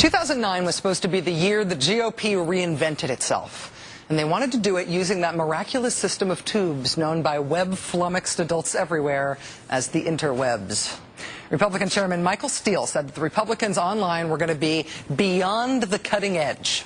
2009 was supposed to be the year the GOP reinvented itself. And they wanted to do it using that miraculous system of tubes known by web-flummoxed adults everywhere as the interwebs. Republican Chairman Michael Steele said that the Republicans online were going to be beyond the cutting edge.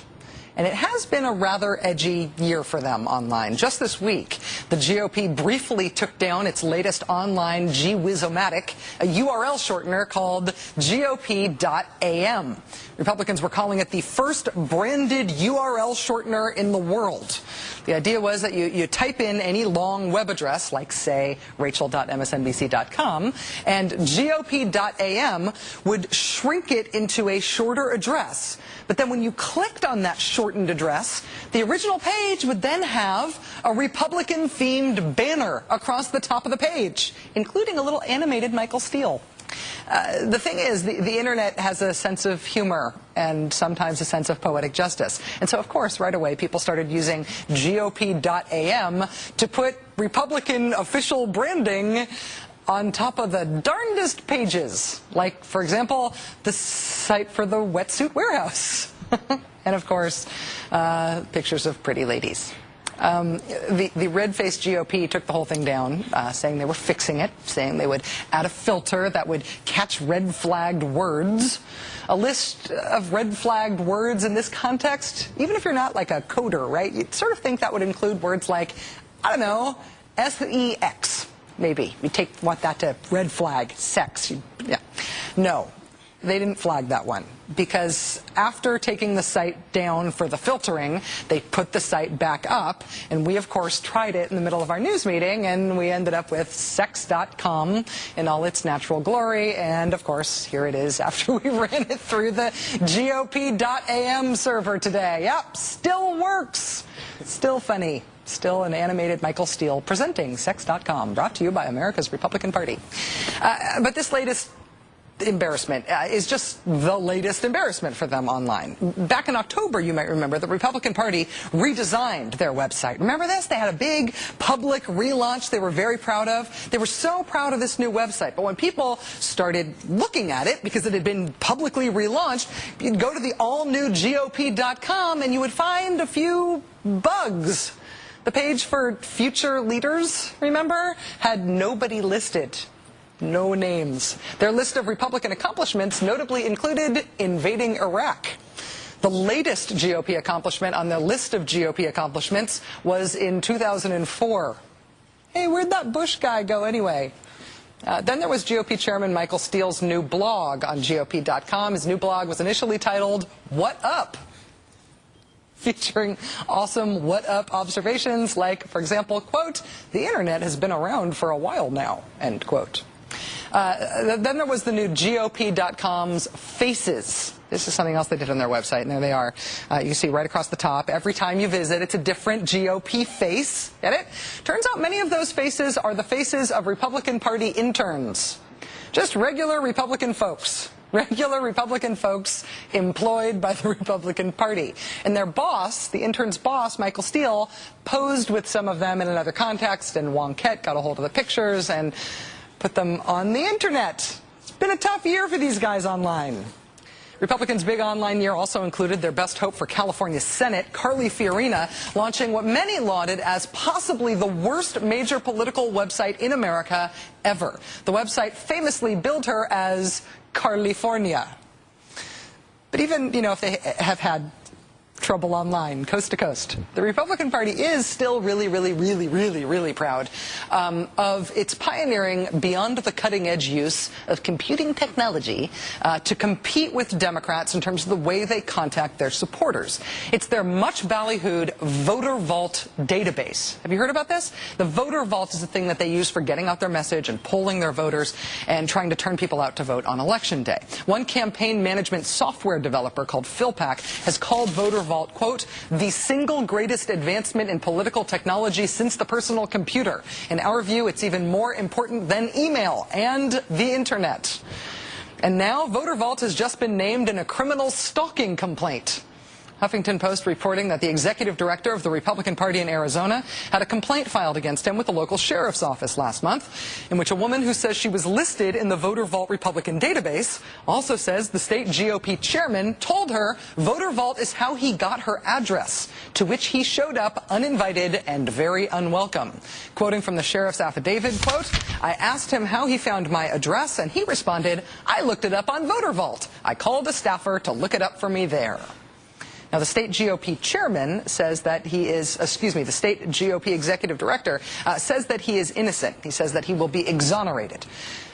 And it has been a rather edgy year for them online. Just this week, the GOP briefly took down its latest online gee-whiz-o-matic, a URL shortener called GOP.am. Republicans were calling it the first branded URL shortener in the world. The idea was that you type in any long web address, like, say, rachel.msnbc.com, and GOP.am would shrink it into a shorter address. But then when you clicked on that shortened address, the original page would then have a Republican-themed banner across the top of the page, including a little animated Michael Steele. The thing is, the internet has a sense of humor and sometimes a sense of poetic justice. And so, of course, right away, people started using GOP.am to put Republican official branding on top of the darndest pages, like, for example, the site for the wetsuit warehouse. And, of course, pictures of pretty ladies. The red-faced GOP took the whole thing down, saying they were fixing it, saying they would add a filter that would catch red-flagged words. A list of red-flagged words in this context, even if you're not like a coder, right, you'd sort of think that would include words like, I don't know, sex, maybe. You want that to red flag, sex. Yeah. No. They didn't flag that one, because after taking the site down for the filtering, they put the site back up, and we, of course, tried it in the middle of our news meeting, and we ended up with sex.com in all its natural glory, and, of course, here it is after we ran it through the GOP.am server today. Yep, still works. Still funny. Still an animated Michael Steele presenting sex.com, brought to you by America's Republican Party. But this latest embarrassment is just the latest embarrassment for them online. Back in October, you might remember, the Republican Party redesigned their website. Remember this? They had a big public relaunch they were very proud of. They were so proud of this new website. But when people started looking at it, because it had been publicly relaunched, you'd go to the all-new GOP.com and you would find a few bugs. The page for future leaders, remember, had nobody listed. No names. Their list of Republican accomplishments notably included invading Iraq. The latest GOP accomplishment on the list of GOP accomplishments was in 2004. Hey, where'd that Bush guy go anyway? Then there was GOP Chairman Michael Steele's new blog on GOP.com. His new blog was initially titled, What Up? Featuring awesome what-up observations like, for example, quote, the internet has been around for a while now, end quote. Then there was the new GOP.com's Faces. This is something else they did on their website, and there they are. You can see right across the top. Every time you visit, it's a different GOP face. Get it? Turns out many of those faces are the faces of Republican Party interns. Just regular Republican folks. Regular Republican folks employed by the Republican Party. And their boss, the intern's boss, Michael Steele, posed with some of them in another context, and Wonkette got a hold of the pictures and put them on the internet. It's been a tough year for these guys online. Republicans' big online year also included their best hope for California Senate, Carly Fiorina, launching what many lauded as possibly the worst major political website in America ever. The website famously billed her as Carlifornia. But even, if they have had trouble online, coast to coast, the Republican Party is still really proud of its pioneering beyond the cutting edge use of computing technology to compete with Democrats in terms of the way they contact their supporters. It's their much ballyhooed Voter Vault database. Have you heard about this? The Voter Vault is the thing that they use for getting out their message and polling their voters and trying to turn people out to vote on Election Day. One campaign management software developer called PhilPack has called Voter Vault, quote, the single greatest advancement in political technology since the personal computer. In our view, it's even more important than email and the internet. And now Voter Vault has just been named in a criminal stalking complaint. Huffington Post reporting that the executive director of the Republican Party in Arizona had a complaint filed against him with the local sheriff's office last month, in which a woman who says she was listed in the Voter Vault Republican database also says the state GOP chairman told her Voter Vault is how he got her address, to which he showed up uninvited and very unwelcome. Quoting from the sheriff's affidavit, quote, "I asked him how he found my address, and he responded, I looked it up on Voter Vault. I called a staffer to look it up for me there." Now, the state GOP chairman says that he is, the state GOP executive director says that he is innocent. He says that he will be exonerated.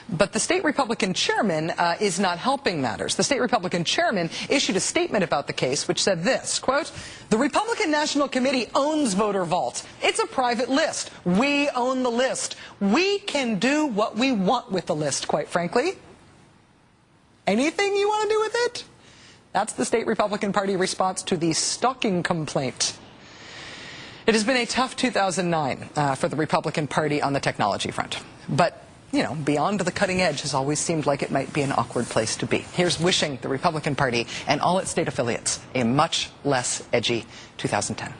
But the state Republican chairman is not helping matters. The state Republican chairman issued a statement about the case which said this, quote, "The Republican National Committee owns Voter Vault. It's a private list. We own the list. We can do what we want with the list, quite frankly. Anything you want to do with it?" That's the state Republican Party response to the stalking complaint. It has been a tough 2009 for the Republican Party on the technology front. But, you know, beyond the cutting edge has always seemed like it might be an awkward place to be. Here's wishing the Republican Party and all its state affiliates a much less edgy 2010.